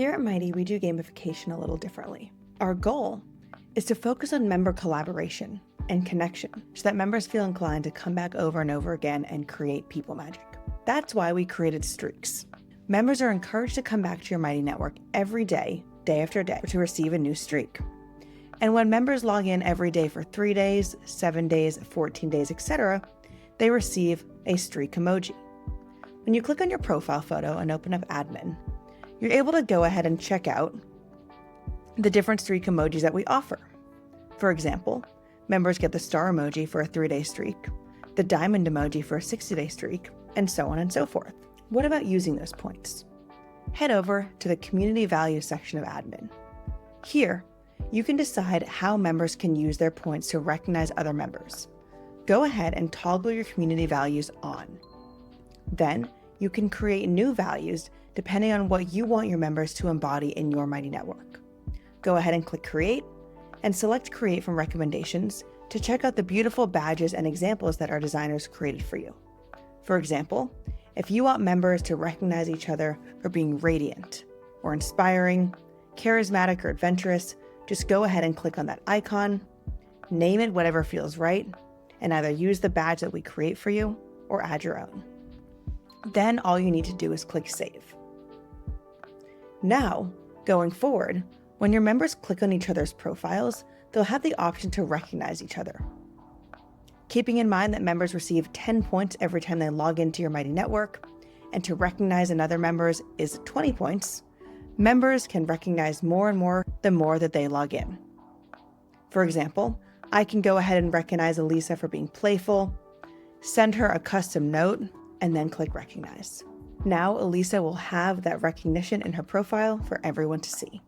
Here at Mighty, we do gamification a little differently. Our goal is to focus on member collaboration and connection so that members feel inclined to come back over and over again and create people magic. That's why we created streaks. Members are encouraged to come back to your Mighty network every day, day after day, to receive a new streak. And when members log in every day for 3 days, 7 days, 14 days, etc., they receive a streak emoji. When you click on your profile photo and open up admin, you're able to go ahead and check out the different streak emojis that we offer. For example, members get the star emoji for a 3-day streak, the diamond emoji for a 60-day streak, and so on and so forth. What about using those points? Head over to the community values section of admin. Here, you can decide how members can use their points to recognize other members. Go ahead and toggle your community values on. Then, you can create new values depending on what you want your members to embody in your Mighty network. Go ahead and click Create, and select Create from Recommendations to check out the beautiful badges and examples that our designers created for you. For example, if you want members to recognize each other for being radiant, or inspiring, charismatic, or adventurous, just go ahead and click on that icon, name it whatever feels right, and either use the badge that we create for you or add your own. Then all you need to do is click Save. Now, going forward, when your members click on each other's profiles, they'll have the option to recognize each other. Keeping in mind that members receive 10 points every time they log into your Mighty network, and to recognize another members is 20 points, members can recognize more and more the more that they log in. For example, I can go ahead and recognize Elisa for being playful, send her a custom note, and then click Recognize. Now Elisa will have that recognition in her profile for everyone to see.